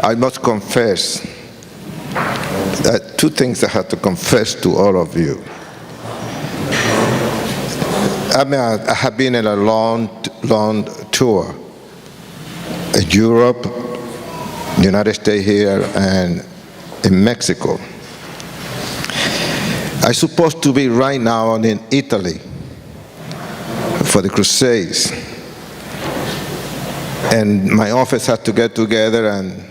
I must confess that two things I have to confess to all of you. I have been in a long tour in Europe, the United States here, and in Mexico. I'm supposed to be right now in Italy for the Crusades. And my office had to get together, and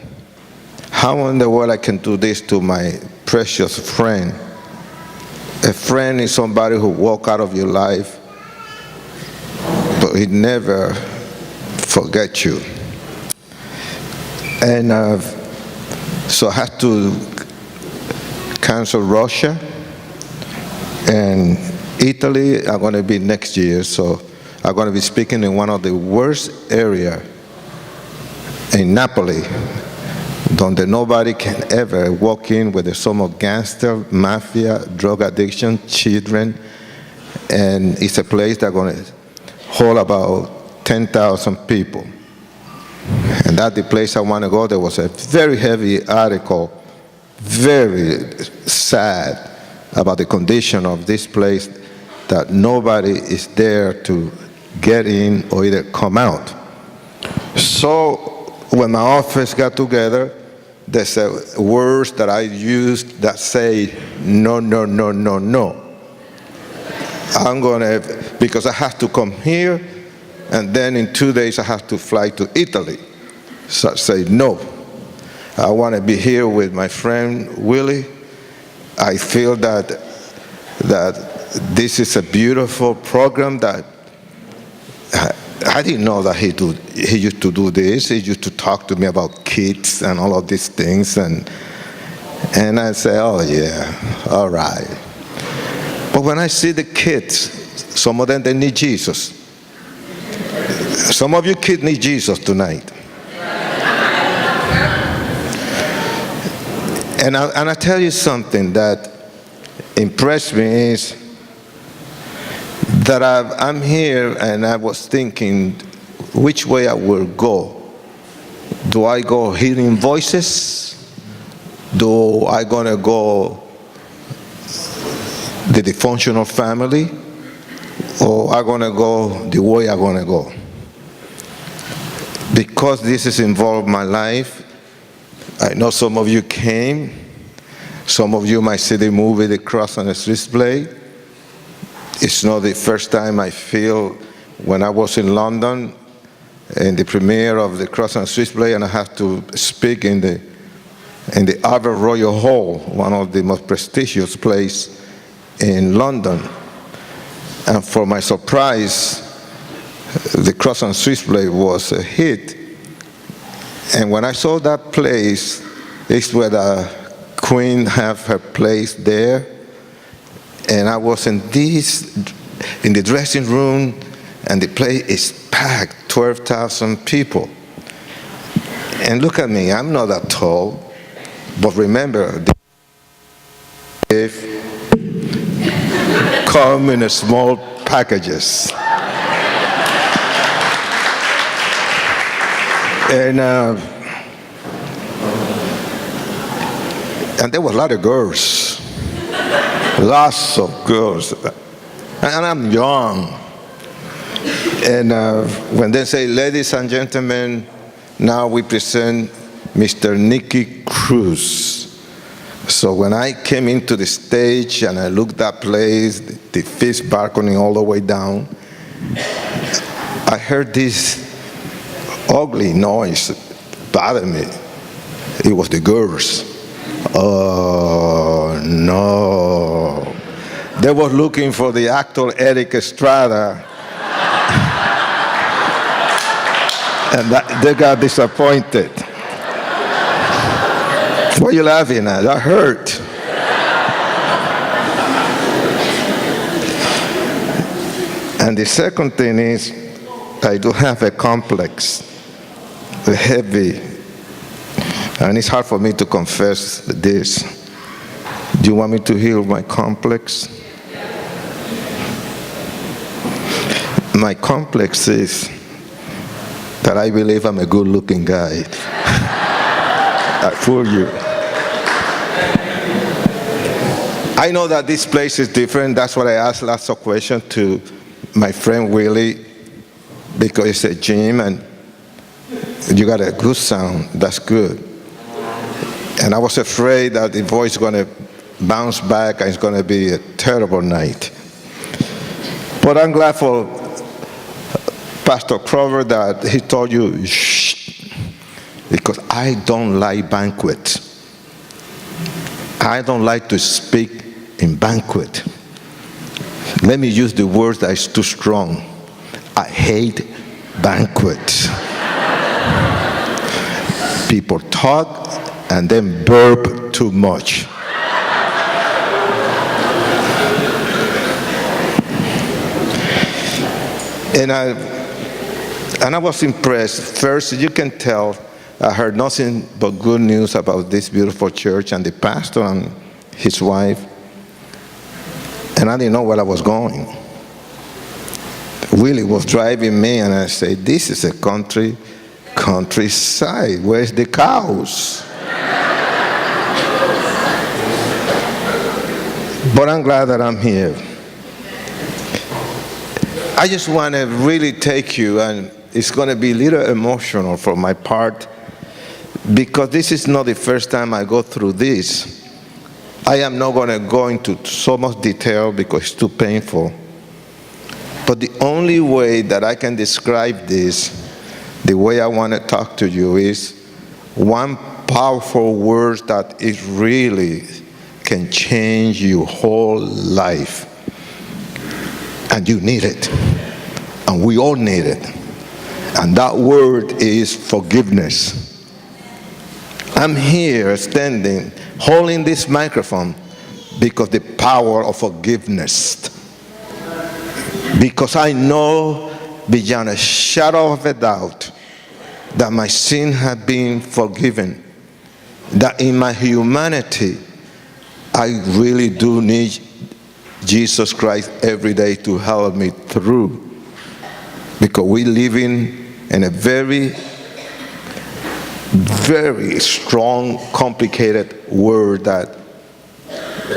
how in the world I can do this to my precious friend? A friend is somebody who walks out of your life, but he never forgets you. And so I had to cancel Russia, and Italy I'm going to be next year, so I'm going to be speaking in one of the worst areas in Napoli, donde nobody can ever walk in with some of gangster, mafia, drug addiction, children, and it's a place that's going to hold about 10,000 people. And that's the place I want to go. There was a very heavy article, very sad, about the condition of this place, that nobody is there to get in or either come out. So when my office got together, there's words that I used that say, no, no, no, no, no. I'm gonna, because I have to come here, and then in 2 days I have to fly to Italy. So I say, no, I wanna be here with my friend Willie. I feel that this is a beautiful program that I didn't know that he used to do this. He used to talk to me about kids and all of these things, and I say, oh yeah, all right. But when I see the kids, some of them, they need Jesus. Some of you kids need Jesus tonight. And I tell you something that impressed me is that I'm here and I was thinking which way I will go. Do I go hearing voices? Do I gonna go the dysfunctional family? Or I gonna go the way I gonna go? Because this has involved my life, I know some of you came, some of you might see the movie The Cross and the Switchblade. It's not the first time I feel when I was in London in the premiere of The Cross and Switchblade, and I had to speak in the Albert Royal Hall, one of the most prestigious places in London. And for my surprise, The Cross and Switchblade was a hit. And when I saw that place, it's where the Queen have her place there. And I was in the dressing room, and the place is packed, 12,000 people. And look at me, I'm not that tall, but remember, if come in small packages. And there were a lot of girls. Lots of girls, and I'm young. And when they say, ladies and gentlemen, now we present Mr. Nicky Cruz. So when I came into the stage and I looked at that place, the fifth balcony all the way down, I heard this ugly noise bother me. It was the girls. Oh, no. They were looking for the actor Eric Estrada. And they got disappointed. What are you laughing at? That hurt. And the second thing is, I do have a complex, a heavy, and it's hard for me to confess this. Do you want me to heal my complex? My complex is that I believe I'm a good-looking guy. I fooled you. I know that this place is different. That's what I asked lots of questions to my friend Willie, because it's a gym and you got a good sound. That's good. And I was afraid that the voice is going to bounce back and it's going to be a terrible night. But I'm glad for Pastor Crover that he told you, shh, because I don't like banquets. I don't like to speak in banquet. Let me use the word that is too strong. I hate banquets. People talk and then burp too much. And I was impressed. First, you can tell I heard nothing but good news about this beautiful church and the pastor and his wife. And I didn't know where I was going. Willie was driving me and I said, this is a countryside. Where's the cows? But I'm glad that I'm here. I just want to really take you, and it's going to be a little emotional for my part, because this is not the first time I go through this. I am not going to go into so much detail because it's too painful. But the only way that I can describe this, the way I want to talk to you, is one powerful word that it really can change your whole life. And you need it. And we all need it. And that word is forgiveness. I'm here standing, holding this microphone because the power of forgiveness. Because I know beyond a shadow of a doubt that my sin had been forgiven. That in my humanity, I really do need Jesus Christ every day to help me through. Because we live in a very, very strong, complicated world that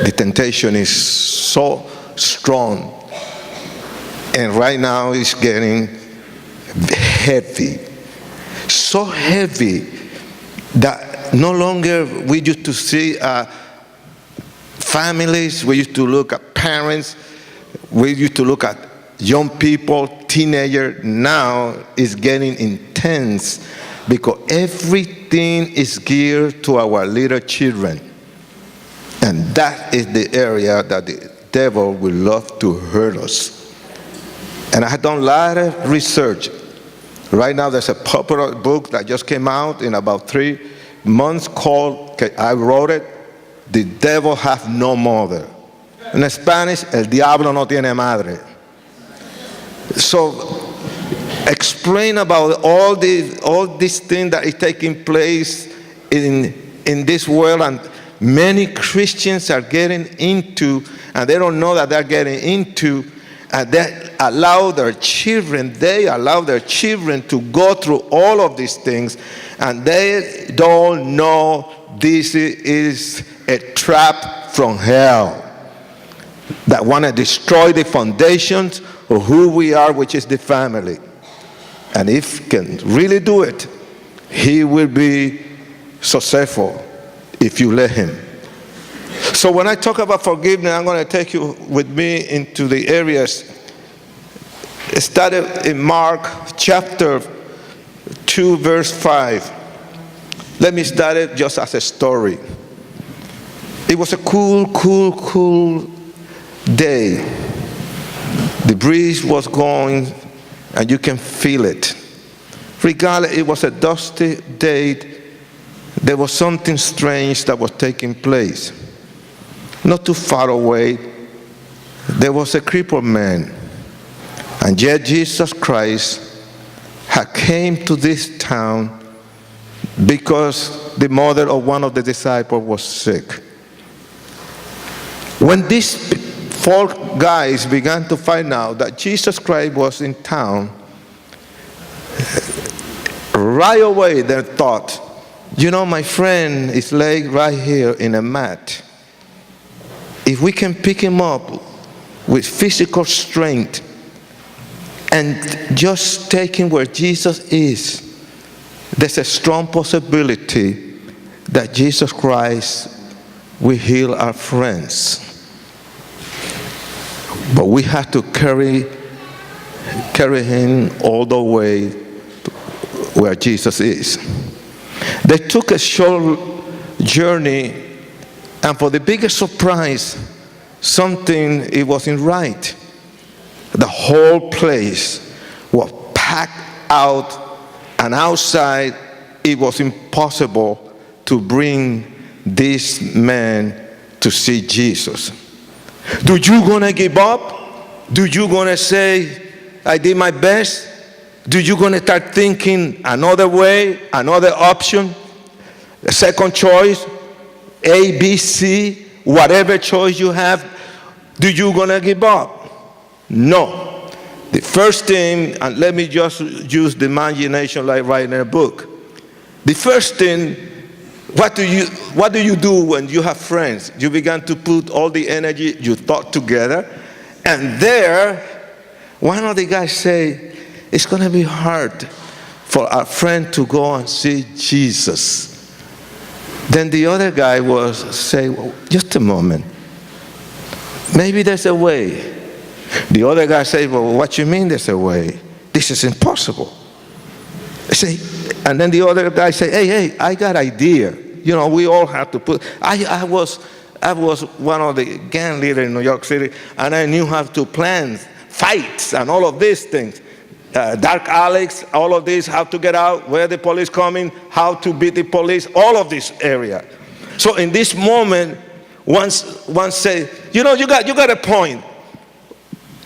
the temptation is so strong. And right now it's getting heavy. So heavy that no longer we used to see families, we used to look at parents, we used to look at young people, teenagers. Now it's getting intense because everything is geared to our little children. And that is the area that the devil will love to hurt us. And I have done a lot of research. Right now there's a popular book that just came out in about 3 months called, I wrote it, The Devil Has No Mother. In Spanish, El Diablo No Tiene Madre. So, explain about all these things that is taking place in this world, and many Christians are getting into, and they don't know that they're getting into, and they allow their children to go through all of these things, and they don't know this is a trap from hell that want to destroy the foundations of who we are, which is the family. And if he can really do it, he will be successful if you let him. So when I talk about forgiveness, I'm going to take you with me into the areas. It started in Mark chapter 2, verse 5. Let me start it just as a story. It was a cool day. The breeze was going, and you can feel it. Regardless, it was a dusty day. There was something strange that was taking place. Not too far away, there was a crippled man. And yet Jesus Christ had came to this town because the mother of one of the disciples was sick. When these 4 guys began to find out that Jesus Christ was in town, right away they thought, You know, my friend is laid right here in a mat. If we can pick him up with physical strength and just take him where Jesus is, there's a strong possibility that Jesus Christ will heal our friends. But we have to carry him all the way to where Jesus is. They took a short journey, and for the biggest surprise, it wasn't right. The whole place was packed out, and outside it was impossible to bring this man to see Jesus. Do you gonna give up? Do you gonna say, I did my best? Do you gonna start thinking another way, another option, a second choice, A, B, C, whatever choice you have? Do you gonna give up? No. The first thing, and let me just use the imagination like writing a book. The first thing, what do you do when you have friends? You begin to put all the energy you thought together, and there, one of the guys say, it's going to be hard for our friend to go and see Jesus. Then the other guy was say, well, just a moment. Maybe there's a way. The other guy said, well, what you mean there's a way? This is impossible. And then the other guy said, hey, I got an idea. You know, we all have to put, I was one of the gang leaders in New York City, and I knew how to plan fights and all of these things. Dark alleys, all of this, how to get out, where the police coming, how to beat the police, all of this area. So in this moment, one said, you know, you got a point.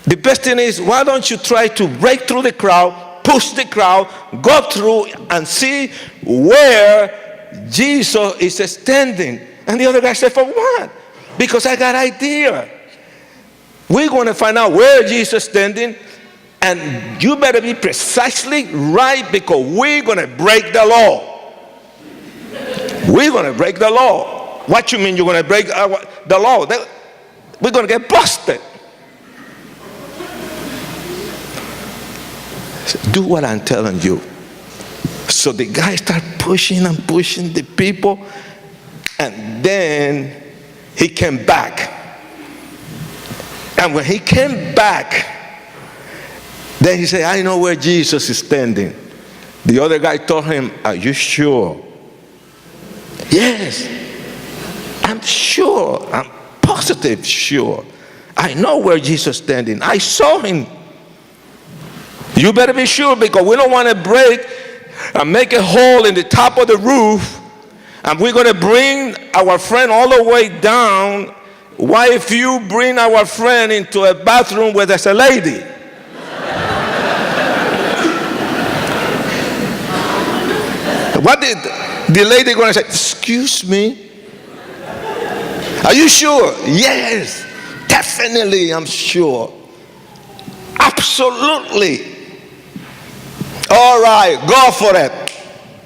The best thing is, why don't you try to break through the crowd, push the crowd, go through and see where Jesus is standing. And the other guy said, for what? Because I got an idea. We're going to find out where Jesus is standing, and you better be precisely right, because we're going to break the law. We're going to break the law. What you mean you're going to break the law? We're going to get busted. Do what I'm telling you. So the guy started pushing and pushing the people, and then he came back. And when he came back, then he said, I know where Jesus is standing. The other guy told him, are you sure? Yes, I'm sure. I'm positive sure. I know where Jesus is standing. I saw him. You better be sure, because we don't want to break and make a hole in the top of the roof, and we're going to bring our friend all the way down. Why if you bring our friend into a bathroom where there's a lady? What did the lady going to say? Excuse me? Are you sure? Yes, definitely I'm sure. Absolutely. All right, go for it.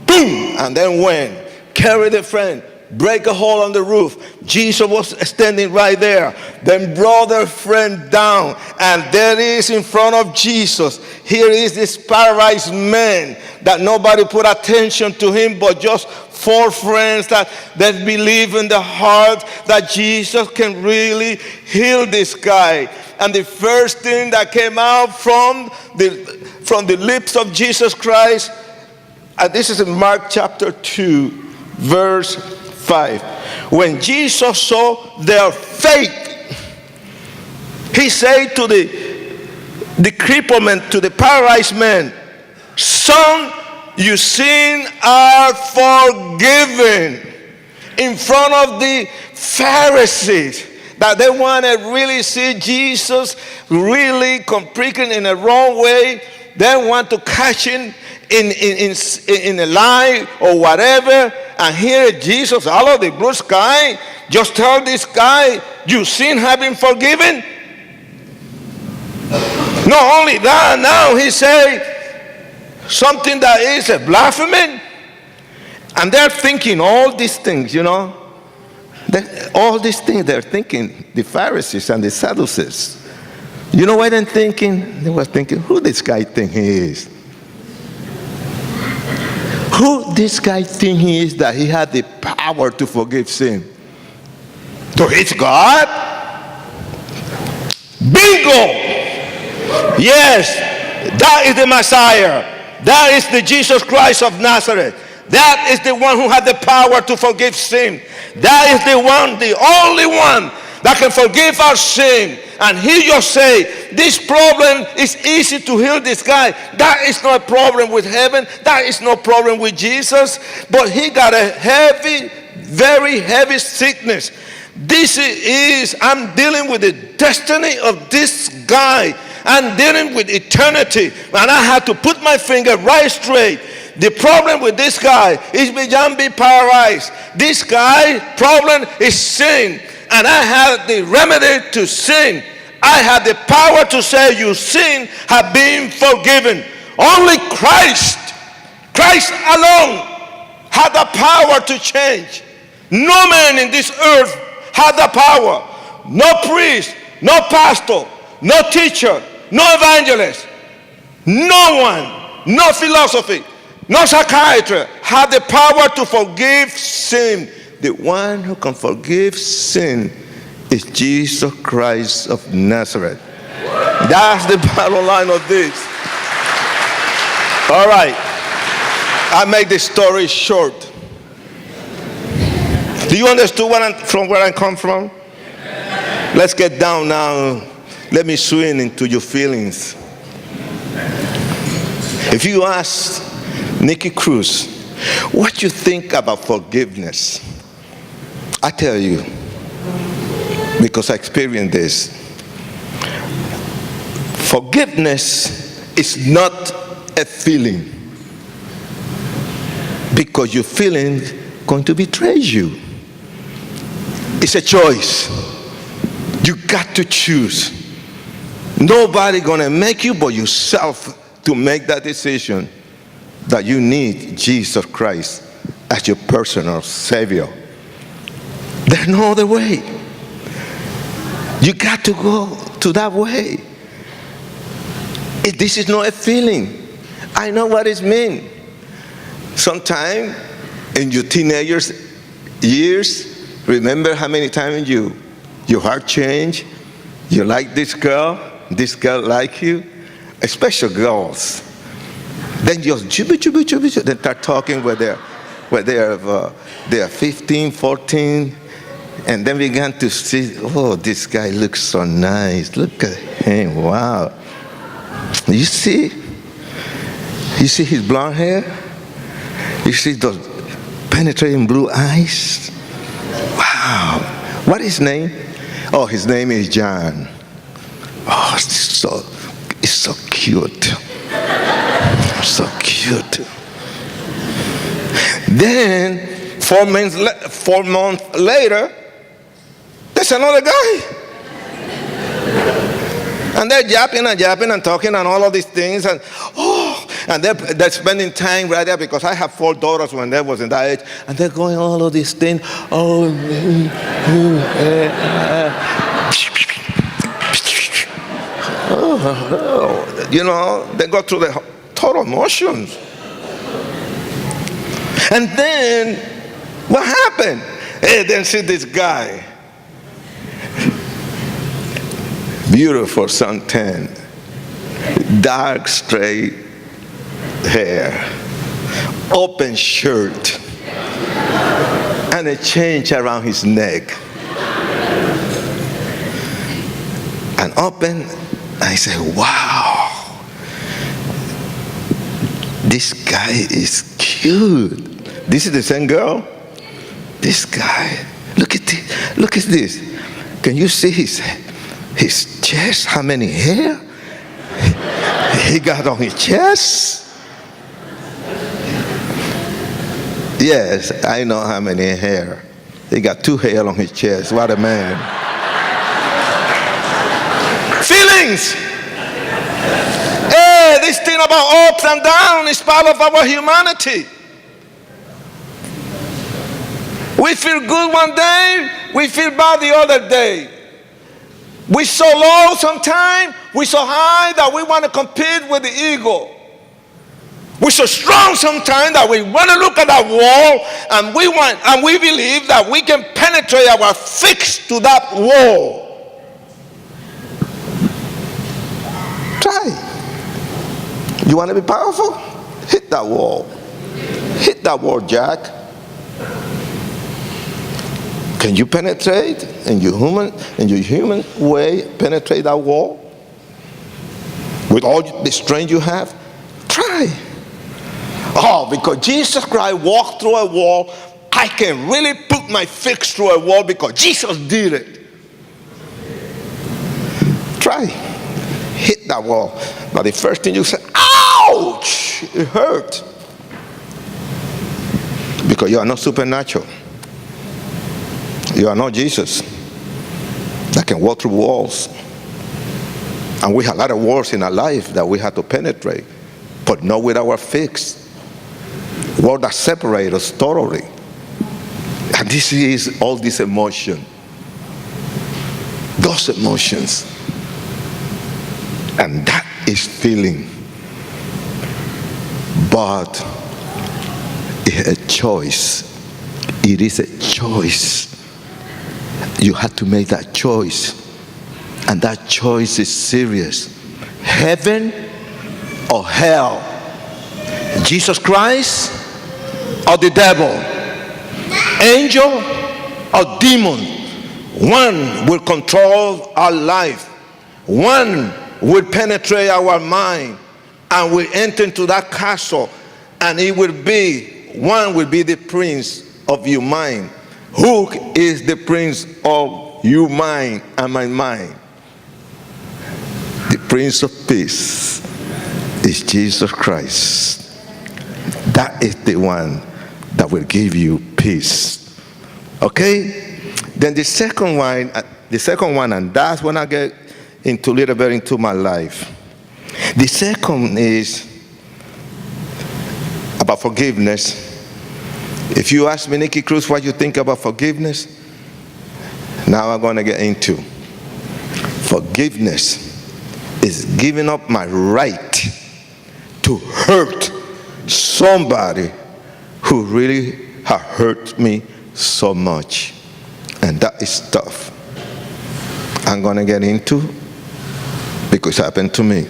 Boom. And then when? Carry the friend. Break a hole on the roof. Jesus was standing right there. Then brought their friend down. And there is in front of Jesus. Here is this paralyzed man that nobody put attention to him, but just four friends that believe in the heart that Jesus can really heal this guy. And the first thing that came out from the lips of Jesus Christ, and this is in Mark chapter 2, verse 5. When Jesus saw their faith, he said to the crippled man, to the paralyzed man, son, your sins are forgiven. In front of the Pharisees, that they want to really see Jesus really preaching in a wrong way. They want to catch him in a lie or whatever. And here Jesus, out of the blue sky, just tell this guy, your sin have been forgiven. Not only that, now he say something that is a blasphemy. And they're thinking all these things, all these things they're thinking, the Pharisees and the Sadducees. You know what they're thinking? They were thinking, who this guy think he is? Who this guy think he is that he had the power to forgive sin? So it's God? Bingo! Yes, that is the Messiah. That is the Jesus Christ of Nazareth. That is the one who had the power to forgive sin. That is the one, the only one that can forgive our sin. And he just say, this problem is easy to heal this guy. That is not a problem with heaven. That is no problem with Jesus. But he got a heavy, very heavy sickness. This is, I'm dealing with the destiny of this guy. I'm dealing with eternity. And I had to put my finger right straight. The problem with this guy is beyond being paralyzed. This guy problem is sin. And I had the remedy to sin. I had the power to say, your sin have been forgiven. Only Christ alone had the power to change. No man in this earth had the power. No priest, no pastor, no teacher, no evangelist, no one, no philosophy, no psychiatrist had the power to forgive sin. The one who can forgive sin is Jesus Christ of Nazareth. That's the bottom line of this. All right. I make the story short. Do you understand from where I come from? Let's get down now. Let me swing into your feelings. If you ask Nicky Cruz, what you think about forgiveness? I tell you, because I experienced this. Forgiveness is not a feeling, because your feeling going to betray you. It's a choice. You got to choose. Nobody gonna make you but yourself to make that decision that you need Jesus Christ as your personal Savior. There's no other way. You got to go to that way. This is not a feeling. I know what it means. Sometime in your teenagers years, remember how many times your heart changed? You like this girl like you, especially girls. Then just then start talking where they're 15, 14, and then began to see, oh, this guy looks so nice. Look at him, wow. You see his blonde hair? You see those penetrating blue eyes? Wow. What is his name? Oh, his name is John. Oh, it's so cute. So cute. Then 4 months later, there's another guy. And they're yapping and talking and all of these things, and they're spending time right there, because I have 4 daughters when they was in that age, and they're going all of these things. They go through the total motions. And then what happened? Hey, then see this guy. Beautiful suntan, dark straight hair, open shirt, and a chain around his neck. And open, I say, wow, this guy is cute. This is the same girl? This guy, look at this. Can you see his chest, how many hair he got on his chest? Yes, I know how many hair. He got 2 hair on his chest. What a man. Feelings. Hey, this thing about ups and downs is part of our humanity. We feel good one day, we feel bad the other day. We so low sometimes, we so high that we want to compete with the ego. We're so strong sometimes that we want to look at that wall and we believe that we can penetrate our fix to that wall. Try. You want to be powerful? Hit that wall. Hit that wall, Jack. Can you penetrate in your human way, penetrate that wall? With all the strength you have? Try. Oh, because Jesus Christ walked through a wall, I can really put my fix through a wall because Jesus did it. Try. Hit that wall. But the first thing you say, ouch! It hurt. Because you are not supernatural. You are not Jesus that can walk through walls. And we have a lot of walls in our life that we have to penetrate, but not with our fix. Walls that separate us totally. And this is all this emotion. Those emotions. And that is feeling. But it's a choice. It is a choice. You have to make that choice. And that choice is serious. Heaven or hell? Jesus Christ or the devil? Angel or demon? One will control our life. One will penetrate our mind and will enter into that castle, and one will be the prince of your mind. Who is the prince of your mind and my mind? The Prince of Peace is Jesus Christ. That is the one that will give you peace. Okay? Then the second one, and that's when I get into a little bit into my life. The second is about forgiveness. If you ask me, Nicky Cruz, what you think about forgiveness, now I'm going to get into forgiveness is giving up my right to hurt somebody who really has hurt me so much. And that is tough. I'm going to get into because it happened to me.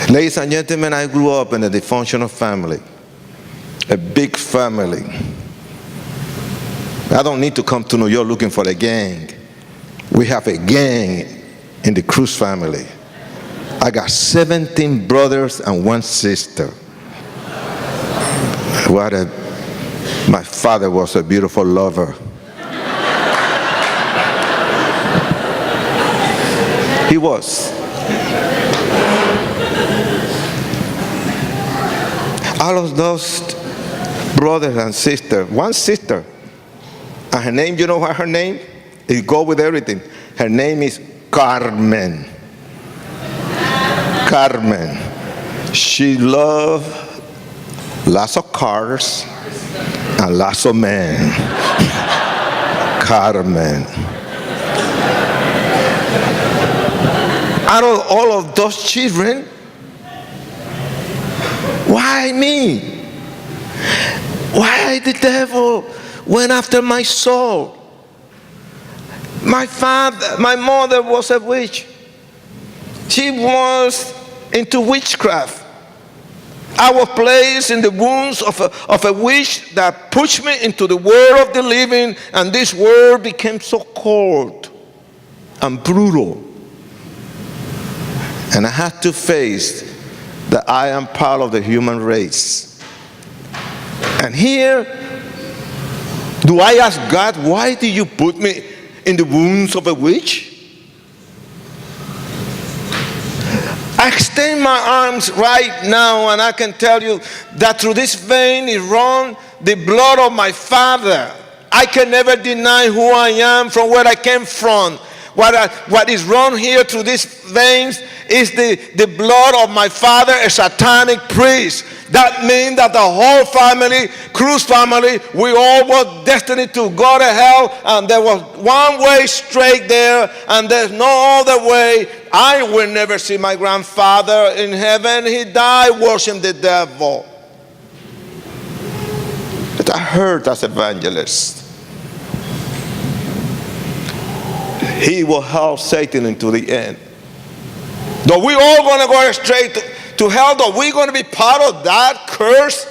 Ladies and gentlemen, I grew up in a dysfunctional family. A big family. I don't need to come to New York looking for a gang. We have a gang in the Cruz family. I got 17 brothers and 1 sister. My father was a beautiful lover. He was. All of those brothers and sisters, 1 sister, and her name, you know what her name? It goes with everything. Her name is Carmen. Carmen. She loved lots of cars and lots of men. Carmen. Out of all of those children, why me? Why the devil went after my soul? My mother was a witch. She was into witchcraft. I was placed in the wounds of a witch that pushed me into the world of the living, and this world became so cold and brutal. And I had to face that I am part of the human race. And here, do I ask God, why did you put me in the wounds of a witch? I extend my arms right now, and I can tell you that through this vein is run the blood of my father. I can never deny who I am from where I came from. what is run here through these veins is the blood of my father, a satanic priest. That means that the whole family, Cruz family, we all were destined to go to hell, and there was one way straight there, and there's no other way. I will never see my grandfather in heaven. He died worshiping the devil. But I heard as evangelist, he will help Satan into the end. Though we all going to go straight to hell, though we're going to be part of that curse.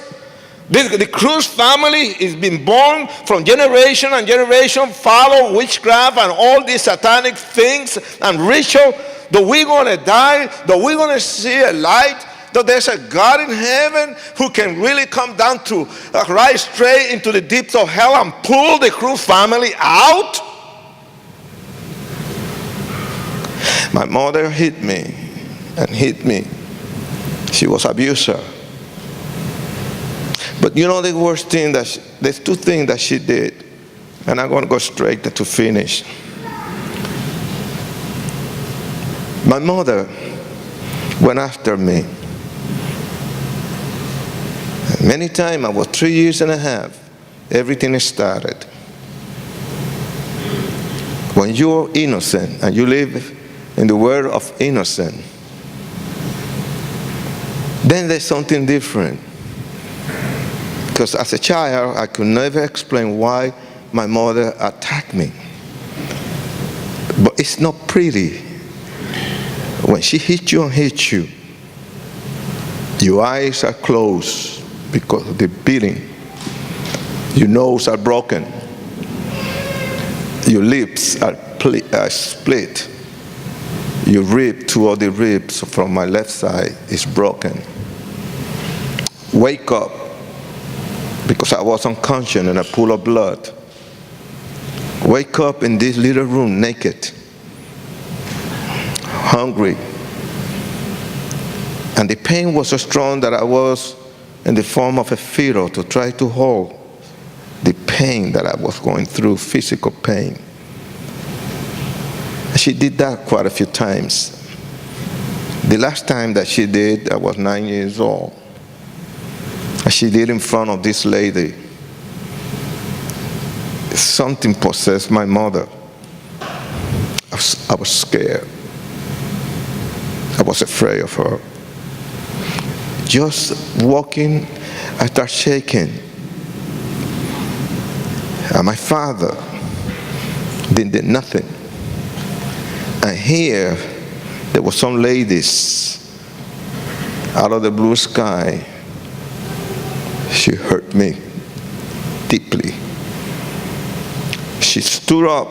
The Cruz family is being born from generation and generation, follow witchcraft and all these satanic things and ritual. Though we're going to die, though we're going to see a light, though there's a God in heaven who can really come down to right straight into the deeps of hell and pull the Cruz family out. My mother hit me and hit me. She was an abuser. But you know the worst thing there's two things that she did, and I'm going to go straight to finish. My mother went after me. Many times, I was 3 years and a half, everything started. When you're innocent and you live in the world of innocent, then there's something different. Because as a child, I could never explain why my mother attacked me. But it's not pretty. When she hits you and hits you, your eyes are closed because of the beating. Your nose are broken. Your lips are split. Your rib, two of the ribs from my left side is broken. Wake up, because I was unconscious in a pool of blood. Wake up in this little room naked, hungry. And the pain was so strong that I was in the form of a fetal to try to hold the pain that I was going through, physical pain. She did that quite a few times. The last time that she did, I was 9 years old. And she did in front of this lady. Something possessed my mother. I was scared. I was afraid of her. Just walking, I started shaking. And my father did nothing. And here, there were some ladies out of the blue sky. She hurt me deeply. She stood up.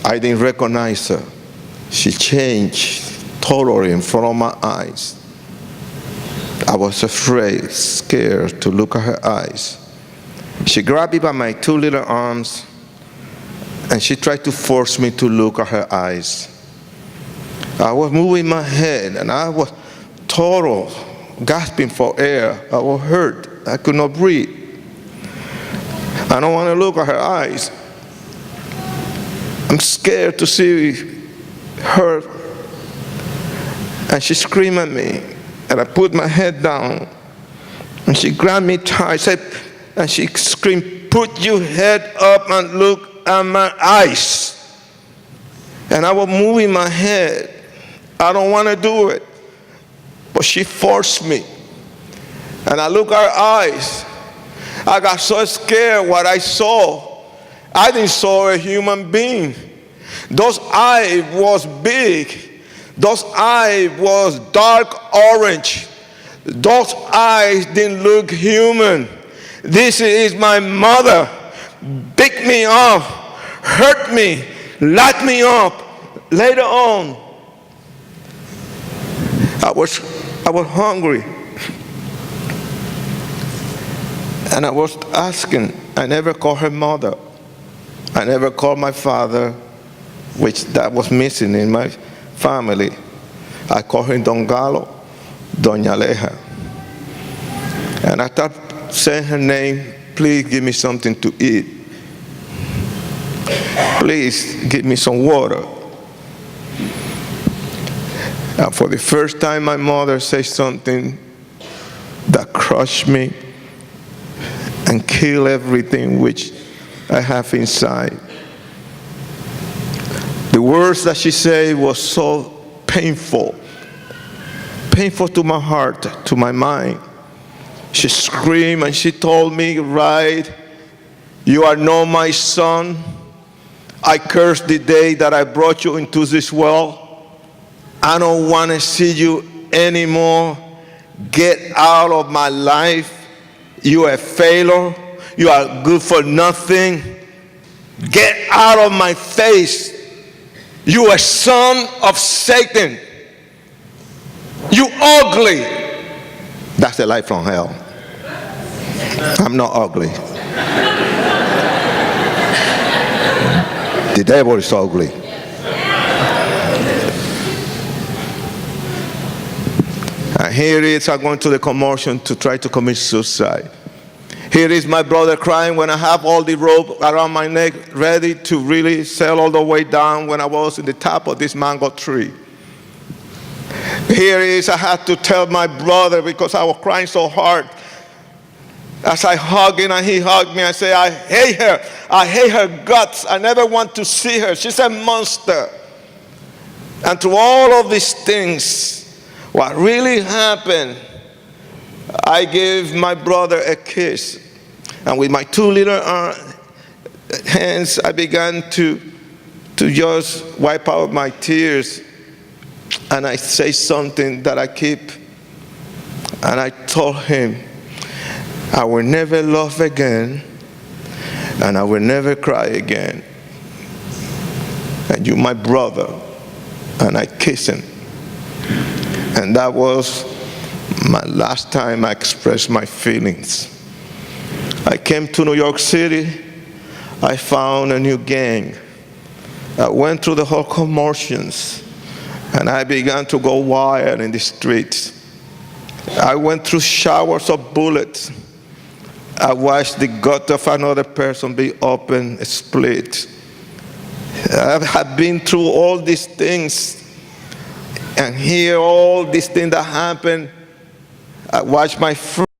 I didn't recognize her. She changed totally in front of my eyes. I was afraid, scared to look at her eyes. She grabbed me by my two little arms, and she tried to force me to look at her eyes. I was moving my head, and I was total, gasping for air. I was hurt. I could not breathe. I don't want to look at her eyes. I'm scared to see her. And she screamed at me, and I put my head down, and she grabbed me tight, and she screamed, "Put your head up and look at my eyes." And I was moving my head. I don't want to do it. But she forced me. And I looked at her eyes. I got so scared what I saw. I didn't saw a human being. Those eyes was big. Those eyes was dark orange. Those eyes didn't look human. This is my mother. Picked me up, hurt me, locked me up. Later on, I was hungry. And I was asking. I never called her mother. I never called my father, which that was missing in my family. I called her Don Galo, Doña Aleja. And I started saying her name, "Please give me something to eat. Please give me some water." And for the first time, my mother said something that crushed me and killed everything which I have inside. The words that she said was so painful to my heart, to my mind. She screamed and she told me, "Right, you are not my son. I curse the day that I brought you into this world. I don't want to see you anymore. Get out of my life. You are a failure. You are good for nothing. Get out of my face. You are a son of Satan. You ugly." That's the life from hell. I'm not ugly. The devil is ugly. And here it is, I'm going to the commotion to try to commit suicide. Here is my brother crying when I have all the rope around my neck ready to really sail all the way down when I was in the top of this mango tree. Here is, I had to tell my brother because I was crying so hard. As I hugged him and he hugged me, I said, "I hate her. I hate her guts. I never want to see her. She's a monster." And through all of these things, what really happened, I gave my brother a kiss. And with my two little hands, I began to just wipe out my tears. And I say something that I keep. And I told him, "I will never love again, and I will never cry again. And you're my brother." And I kissed him. And that was my last time I expressed my feelings. I came to New York City. I found a new gang. I went through the whole commotions, and I began to go wild in the streets. I went through showers of bullets. I watched the gut of another person be open, split. I have been through all these things, and here all these things that happened. I watched my friends